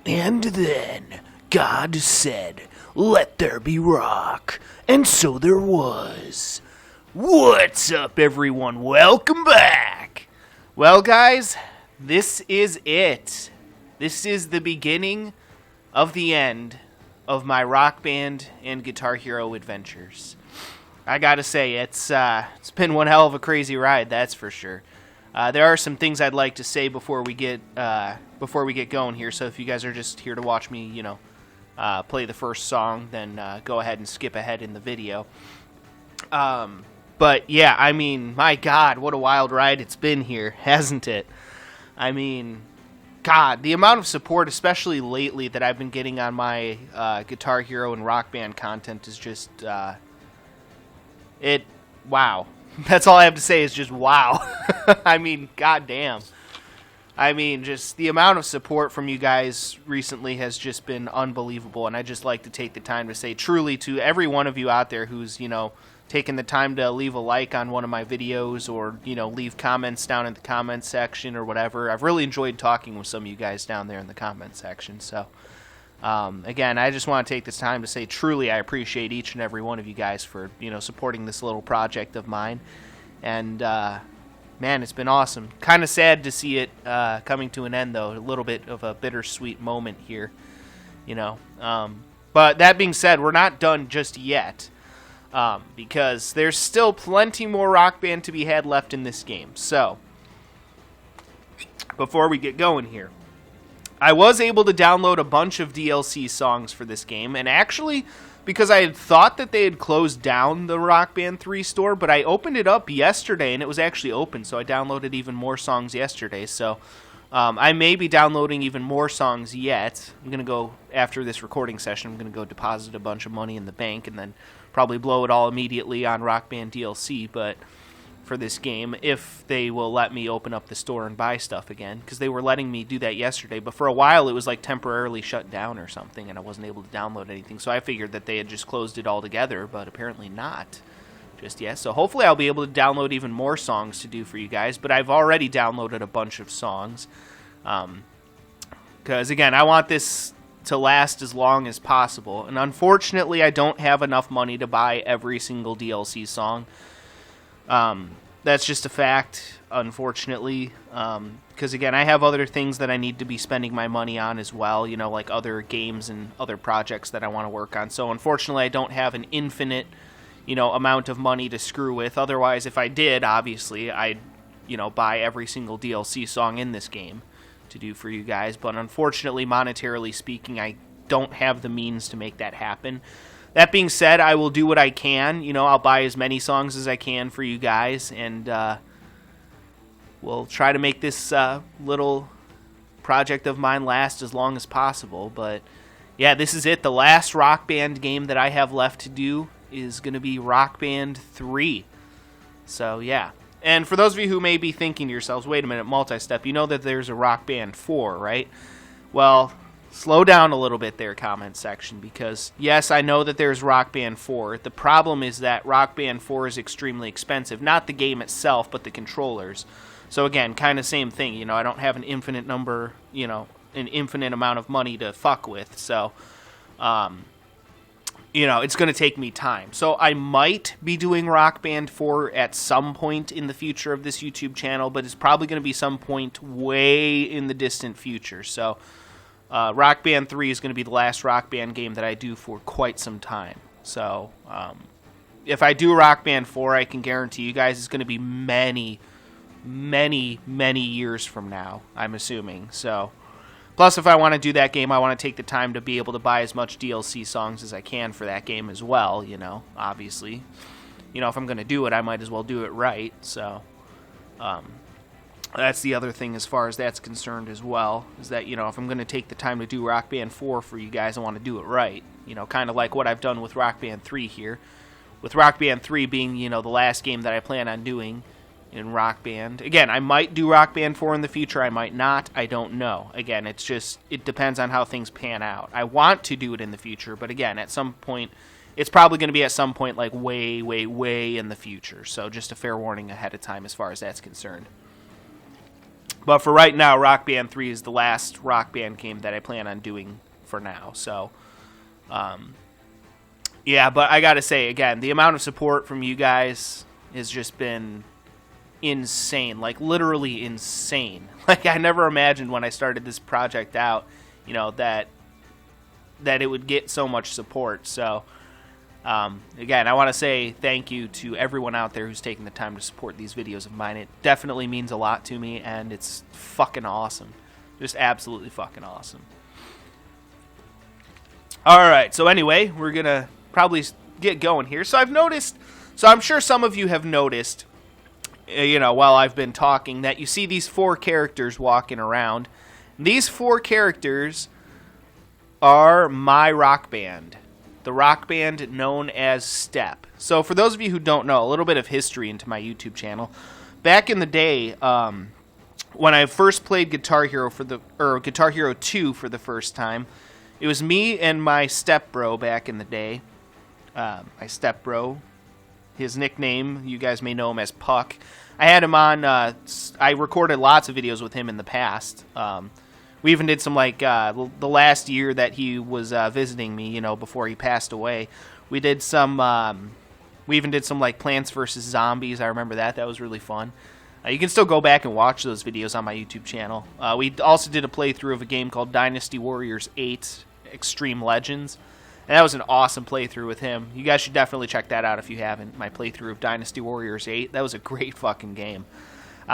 And then God said, "Let there be rock." And so there was. What's up, everyone? Welcome back. Well, guys, this is it. This is the beginning of the end of my Rock Band and Guitar Hero adventures. I gotta say, it's been one hell of a crazy ride, that's for sure. There are some things I'd like to say before we get going here. So if you guys are just here to watch me, play the first song, then go ahead and skip ahead in the video. But yeah, I mean, my God, what a wild ride it's been here, hasn't it? I mean, God, the amount of support, especially lately, that I've been getting on my Guitar Hero and Rock Band content is just wow. That's all I have to say is just wow. I mean, goddamn. I mean, just the amount of support from you guys recently has just been unbelievable, and I just like to take the time to say truly to every one of you out there who's, taking the time to leave a like on one of my videos or, leave comments down in the comments section or whatever. I've really enjoyed talking with some of you guys down there in the comments section, so again, I just want to take this time to say truly I appreciate each and every one of you guys for, supporting this little project of mine. And, man, it's been awesome. Kind of sad to see it coming to an end, though. A little bit of a bittersweet moment here, But that being said, we're not done just yet because there's still plenty more Rock Band to be had left in this game. So, before we get going here, I was able to download a bunch of DLC songs for this game, and actually, because I had thought that they had closed down the Rock Band 3 store, but I opened it up yesterday, and it was actually open, so I downloaded even more songs yesterday, so I may be downloading even more songs yet. I'm going to go, after this recording session, I'm going to go deposit a bunch of money in the bank, and then probably blow it all immediately on Rock Band DLC, but for this game, if they will let me open up the store and buy stuff again, because they were letting me do that yesterday, but for a while it was like temporarily shut down or something, and I wasn't able to download anything, so I figured that they had just closed it altogether, but apparently not just yet. So hopefully I'll be able to download even more songs to do for you guys, but I've already downloaded a bunch of songs, because again, I want this to last as long as possible, and unfortunately I don't have enough money to buy every single DLC song. That's just a fact, unfortunately, because, again, I have other things that I need to be spending my money on as well, like other games and other projects that I want to work on. So, unfortunately, I don't have an infinite, amount of money to screw with. Otherwise, if I did, obviously, I'd, buy every single DLC song in this game to do for you guys. But, unfortunately, monetarily speaking, I don't have the means to make that happen. That being said, I will do what I can. I'll buy as many songs as I can for you guys, and we'll try to make this little project of mine last as long as possible. But, yeah, this is it. The last Rock Band game that I have left to do is going to be Rock Band 3. So, yeah. And for those of you who may be thinking to yourselves, wait a minute, multi-step, you know that there's a Rock Band 4, right? Well, slow down a little bit there, comment section, because yes, I know that there's Rock Band 4. The problem is that Rock Band 4 is extremely expensive. Not the game itself, but the controllers. So again, kind of same thing. I don't have an infinite number, an infinite amount of money to fuck with. So, it's going to take me time. So I might be doing Rock Band 4 at some point in the future of this YouTube channel, but it's probably going to be some point way in the distant future. So Rock Band 3 is going to be the last Rock Band game that I do for quite some time. So, if I do Rock Band 4, I can guarantee you guys it's going to be many, many, many years from now, I'm assuming. So, plus, if I want to do that game, I want to take the time to be able to buy as much DLC songs as I can for that game as well, obviously. If I'm going to do it, I might as well do it right. So, that's the other thing as far as that's concerned as well, is that, if I'm going to take the time to do Rock Band 4 for you guys, I want to do it right. Kind of like what I've done with Rock Band 3 here. With Rock Band 3 being, the last game that I plan on doing in Rock Band. Again, I might do Rock Band 4 in the future, I might not, I don't know. Again, it depends on how things pan out. I want to do it in the future, but again, at some point, it's probably going to be at some point like way, way, way in the future. So just a fair warning ahead of time as far as that's concerned. But for right now, Rock Band 3 is the last Rock Band game that I plan on doing for now. So, yeah, but I gotta say, again, the amount of support from you guys has just been insane. Like, literally insane. Like, I never imagined when I started this project out, you know, that it would get so much support. So, again, I want to say thank you to everyone out there who's taking the time to support these videos of mine. It definitely means a lot to me, and it's fucking awesome. Just absolutely fucking awesome. Alright, so anyway, we're going to probably get going here. So I'm sure some of you have noticed, you know, while I've been talking, that you see these 4 characters walking around. These 4 characters are my rock band. The rock band known as Step. So for those of you who don't know, a little bit of history into my YouTube channel. Back in the day, when I first played Guitar Hero Guitar Hero 2 for the first time, it was me and my stepbro back in the day. My stepbro, his nickname, you guys may know him as Puck. I had him on, I recorded lots of videos with him in the past. We even did some, like, the last year that he was visiting me, you know, before he passed away. We even did some, like, Plants vs. Zombies. I remember that. That was really fun. You can still go back and watch those videos on my YouTube channel. We also did a playthrough of a game called Dynasty Warriors 8 Extreme Legends. And that was an awesome playthrough with him. You guys should definitely check that out if you haven't. My playthrough of Dynasty Warriors 8. That was a great fucking game.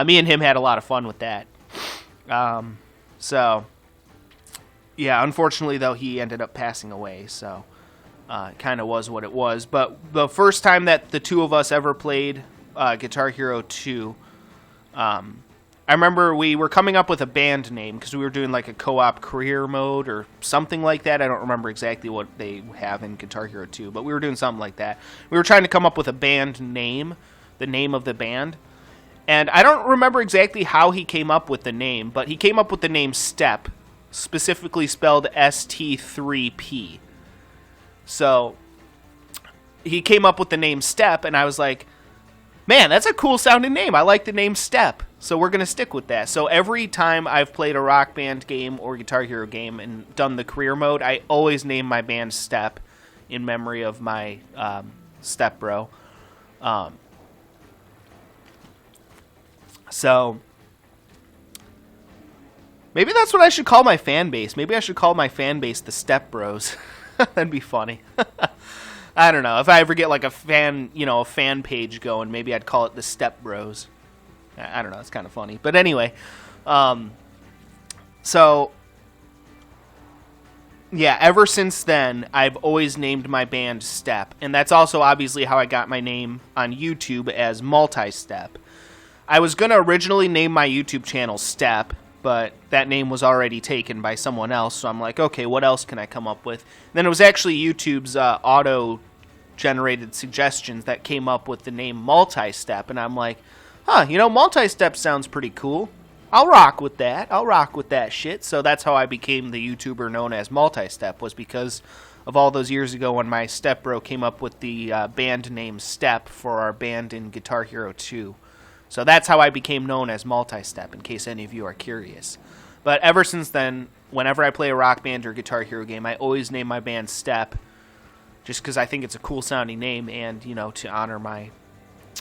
Me and him had a lot of fun with that. So, yeah, unfortunately, though, he ended up passing away. So, it kind of was what it was. But the first time that the two of us ever played Guitar Hero 2, I remember we were coming up with a band name because we were doing like a co-op career mode or something like that. I don't remember exactly what they have in Guitar Hero 2, but we were doing something like that. We were trying to come up with a band name, the name of the band. And I don't remember exactly how he came up with the name, but he came up with the name Step, specifically spelled ST3P. So he came up with the name Step, and I was like, man, that's a cool sounding name. I like the name Step. So we're going to stick with that. So every time I've played a Rock Band game or Guitar Hero game and done the career mode, I always name my band Step in memory of my step bro. So maybe that's what I should call my fan base. Maybe I should call my fan base the Step Bros. That'd be funny. I don't know. If I ever get like a fan page going, maybe I'd call it the Step Bros. I don't know. It's kind of funny. But anyway, so yeah, ever since then, I've always named my band Step. And that's also obviously how I got my name on YouTube as Multi-Step. I was going to originally name my YouTube channel Step, but that name was already taken by someone else. So I'm like, okay, what else can I come up with? And then it was actually YouTube's auto-generated suggestions that came up with the name Multi-Step. And I'm like, Multi-Step sounds pretty cool. I'll rock with that. I'll rock with that shit. So that's how I became the YouTuber known as Multi-Step, was because of all those years ago when my stepbro came up with the band name Step for our band in Guitar Hero 2. So that's how I became known as Multi-Step, in case any of you are curious. But ever since then, whenever I play a Rock Band or Guitar Hero game, I always name my band Step, just because I think it's a cool sounding name, and, to honor my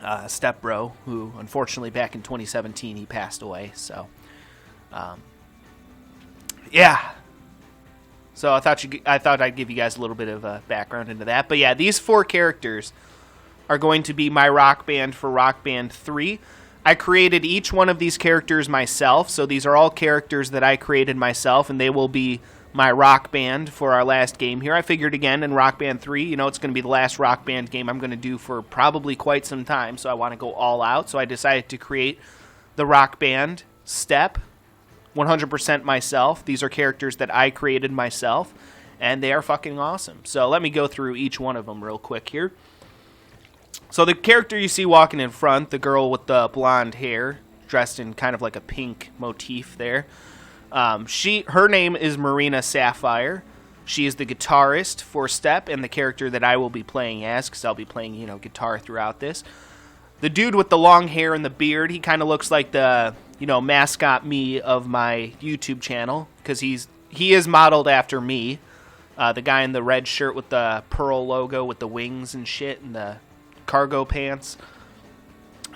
stepbro, who unfortunately back in 2017 he passed away. So, yeah. So I thought I'd give you guys a little bit of background into that. But yeah, these 4 characters are going to be my rock band for Rock Band 3. I created each one of these characters myself, so these are all characters that I created myself, and they will be my rock band for our last game here. I figured, again, in Rock Band 3, it's going to be the last Rock Band game I'm going to do for probably quite some time, so I want to go all out. So I decided to create the Rock Band Step 100% myself. These are characters that I created myself, and they are fucking awesome. So let me go through each one of them real quick here. So the character you see walking in front, the girl with the blonde hair, dressed in kind of like a pink motif there, her name is Marina Sapphire. She is the guitarist for Step and the character that I will be playing as, because I'll be playing, guitar throughout this. the dude with the long hair and the beard, he kind of looks like the, mascot me of my YouTube channel, because he is modeled after me. The guy in the red shirt with the pearl logo with the wings and shit and the cargo pants.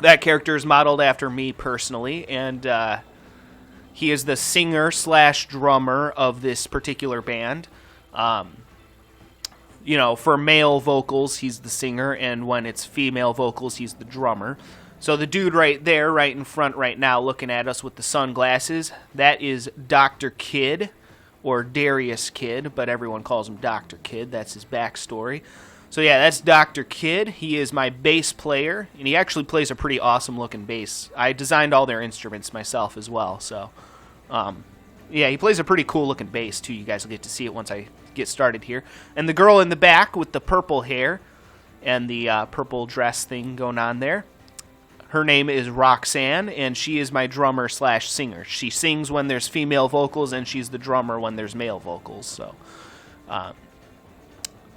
That character is modeled after me personally, and he is the singer/drummer of this particular band. For male vocals, he's the singer, and when it's female vocals, he's the drummer. So the dude right there, right in front right now, looking at us with the sunglasses, that is Dr.Kidd, or Darius Kidd, but everyone calls him Dr. Kidd. That's his backstory. So yeah, that's Dr. Kidd. He is my bass player, and he actually plays a pretty awesome-looking bass. I designed all their instruments myself as well, so... he plays a pretty cool-looking bass, too. You guys will get to see it once I get started here. And the girl in the back with the purple hair and the purple dress thing going on there, her name is Roxanne, and she is my drummer/singer. She sings when there's female vocals, and she's the drummer when there's male vocals.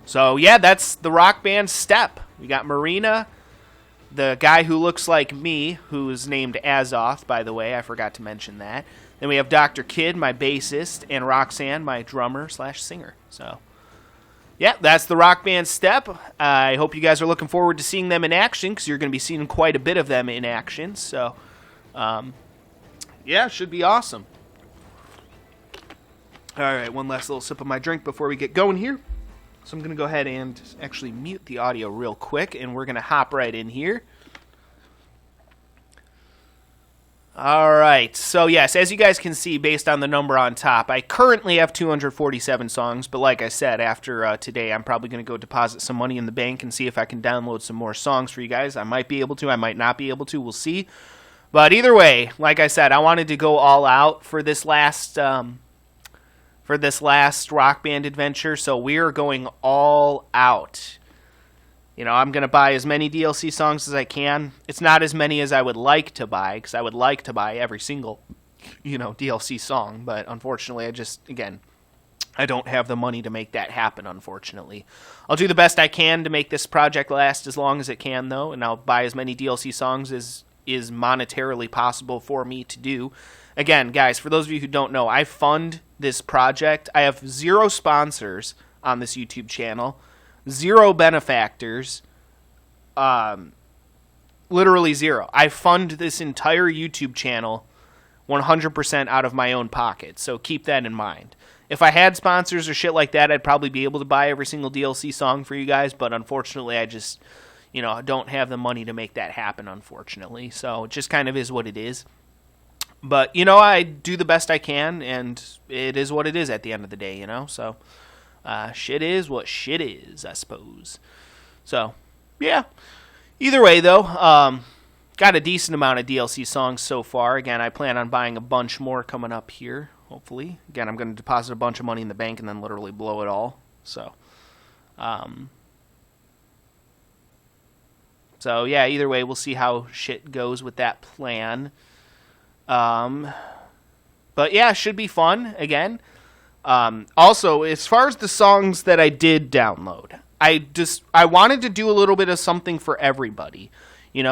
So yeah, that's the rock band Step. We got Marina, the guy who looks like me, who's named Azoth, by the way. I forgot to mention that. Then we have Dr. Kidd, my bassist, and Roxanne, my drummer/singer. So, yeah, that's the rock band Step. I hope you guys are looking forward to seeing them in action, because you're going to be seeing quite a bit of them in action. So, it should be awesome. All right, one last little sip of my drink before we get going here. So I'm going to go ahead and actually mute the audio real quick, and we're going to hop right in here. All right, so yes, as you guys can see, based on the number on top, I currently have 247 songs, but like I said, after today, I'm probably going to go deposit some money in the bank and see if I can download some more songs for you guys. I might be able to, I might not be able to, we'll see. But either way, like I said, I wanted to go all out for this last rock band adventure, so we are going all out. I'm going to buy as many DLC songs as I can. It's not as many as I would like to buy, because I would like to buy every single, DLC song. But unfortunately, I don't have the money to make that happen, unfortunately. I'll do the best I can to make this project last as long as it can, though, and I'll buy as many DLC songs as is monetarily possible for me to do. Again, guys, for those of you who don't know, I fund this project. I have 0 sponsors on this YouTube channel. 0 benefactors, literally 0. I fund this entire YouTube channel 100% out of my own pocket, so keep that in mind. If I had sponsors or shit like that, I'd probably be able to buy every single DLC song for you guys, but unfortunately I just, don't have the money to make that happen, unfortunately, so it just kind of is what it is. But, I do the best I can, and it is what it is at the end of the day, so... shit is what shit is, I suppose. So, yeah. Either way, though, got a decent amount of DLC songs so far. Again, I plan on buying a bunch more coming up here, hopefully. Again, I'm going to deposit a bunch of money in the bank and then literally blow it all. So, yeah, either way, we'll see how shit goes with that plan. But, yeah, should be fun, again. Also, as far as the songs that I did download, I wanted to do a little bit of something for everybody,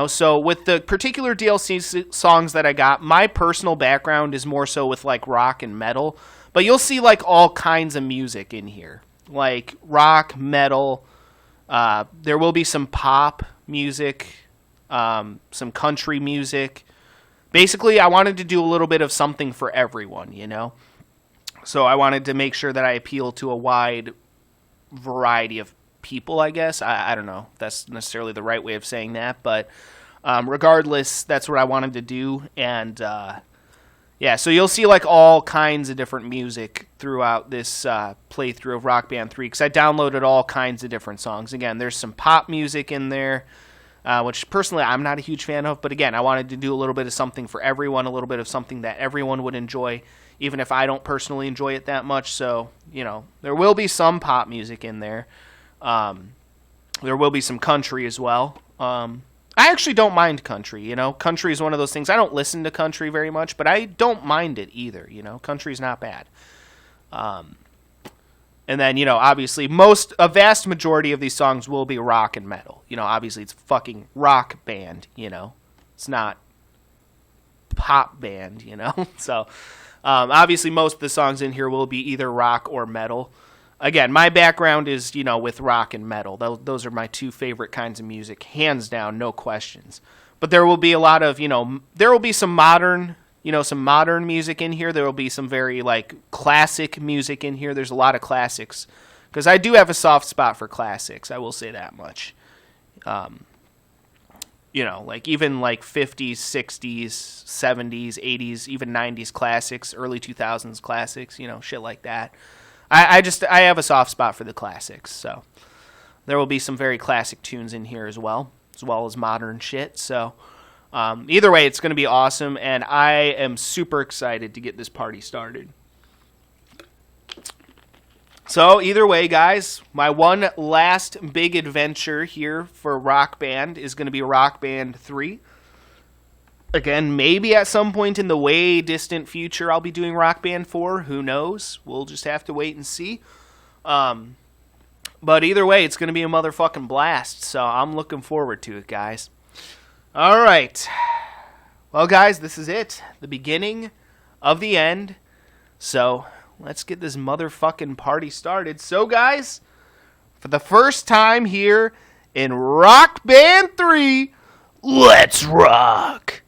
so with the particular DLC songs that I got, my personal background is more so with like rock and metal, but you'll see like all kinds of music in here, like rock, metal, there will be some pop music, some country music. Basically, I wanted to do a little bit of something for everyone, So I wanted to make sure that I appeal to a wide variety of people, I guess. I don't know if that's necessarily the right way of saying that, but regardless, that's what I wanted to do. And so you'll see like all kinds of different music throughout this playthrough of Rock Band 3, because I downloaded all kinds of different songs. Again, there's some pop music in there, which personally I'm not a huge fan of, but again, I wanted to do a little bit of something for everyone, a little bit of something that everyone would enjoy, even if I don't personally enjoy it that much. So, there will be some pop music in there. There will be some country as well. I actually don't mind country, Country is one of those things. I don't listen to country very much, but I don't mind it either, Country's not bad. And then, obviously a vast majority of these songs will be rock and metal. Obviously it's a fucking rock band, It's not pop band, So, obviously most of the songs in here will be either rock or metal. Again, my background is, with rock and metal. Those are my two favorite kinds of music, hands down, no questions. But there will be a lot of, there will be some modern music in here. There will be some very, classic music in here. There's a lot of classics. Because I do have a soft spot for classics. I will say that much. Even 50s, 60s, 70s, 80s, even 90s classics, early 2000s classics, shit like that. I have a soft spot for the classics. So there will be some very classic tunes in here as well as modern shit. So either way, it's going to be awesome, and I am super excited to get this party started. So either way, guys, my one last big adventure here for Rock Band is going to be Rock Band 3. Again, maybe at some point in the way distant future I'll be doing Rock Band 4. Who knows? We'll just have to wait and see. But either way, it's going to be a motherfucking blast, so I'm looking forward to it, guys. All right. Well, guys, this is it. The beginning of the end. So let's get this motherfucking party started. So, guys, for the first time here in Rock Band 3, let's rock!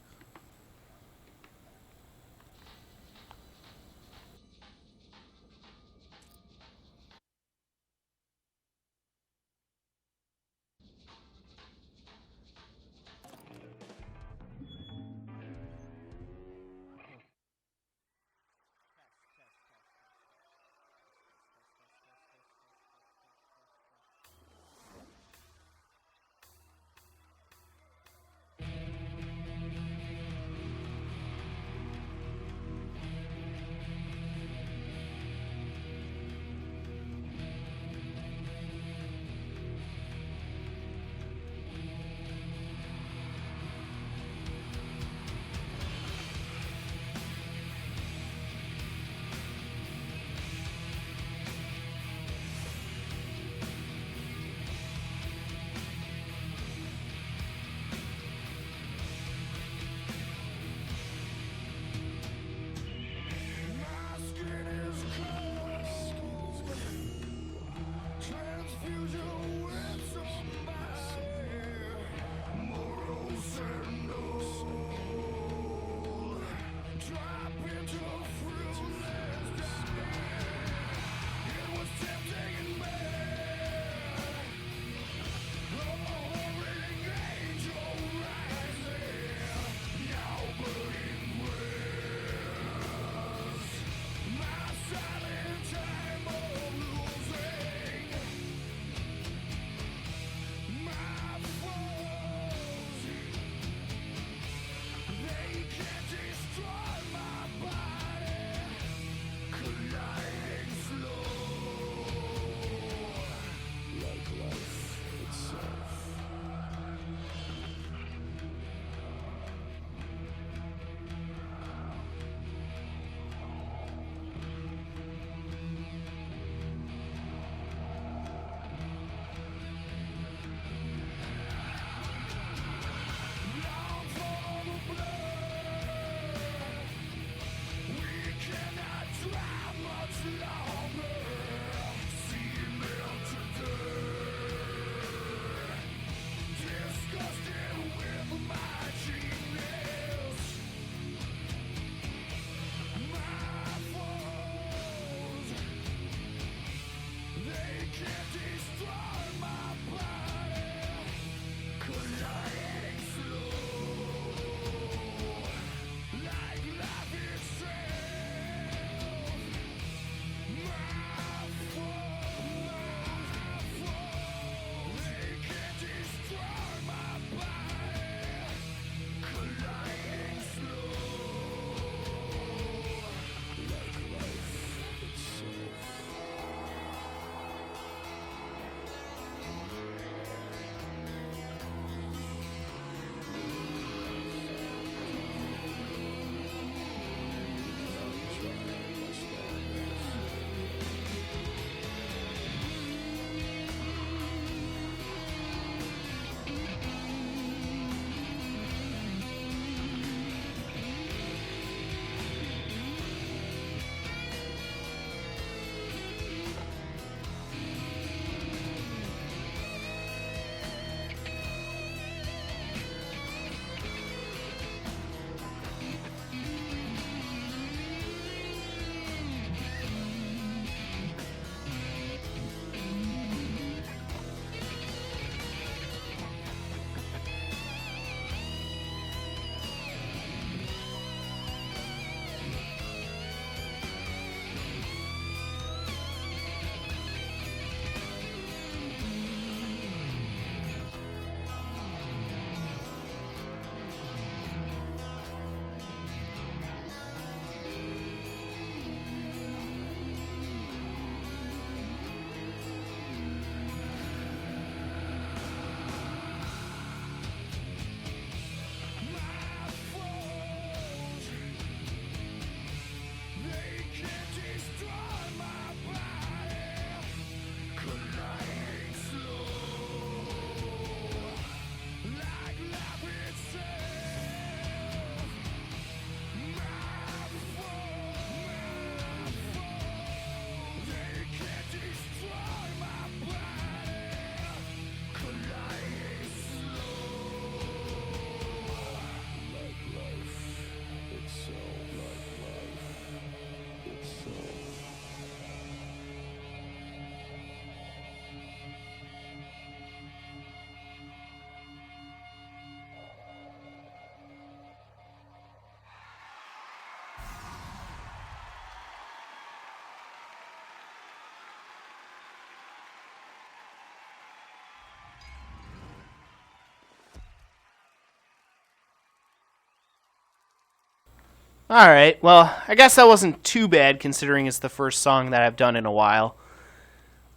Alright, well, I guess that wasn't too bad considering it's the first song that I've done in a while.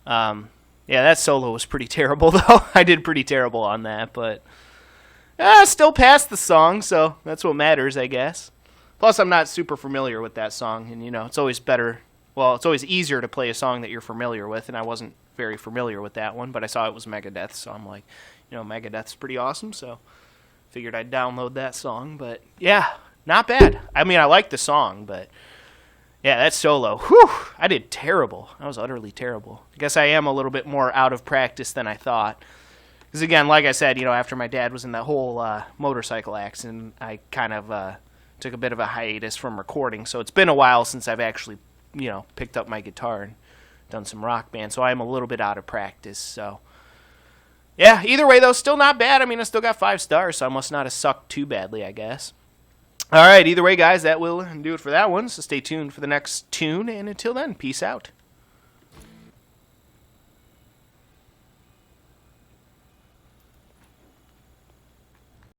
Yeah, that solo was pretty terrible, though. I did pretty terrible on that, but still passed the song, so that's what matters, I guess. Plus, I'm not super familiar with that song, and, it's always better. Well, it's always easier to play a song that you're familiar with, and I wasn't very familiar with that one, but I saw it was Megadeth, so I'm like, Megadeth's pretty awesome, so figured I'd download that song, but yeah, not bad. I mean, I like the song, but yeah, that solo, whew, I did terrible. I was utterly terrible. I guess I am a little bit more out of practice than I thought. Because again, like I said, after my dad was in that whole motorcycle accident, I kind of took a bit of a hiatus from recording, so it's been a while since I've actually, picked up my guitar and done some Rock Band, so I am a little bit out of practice, so yeah, either way, though, still not bad. I mean, I still got 5 stars, so I must not have sucked too badly, I guess. All right, either way, guys, that will do it for that one, so stay tuned for the next tune, and until then, peace out.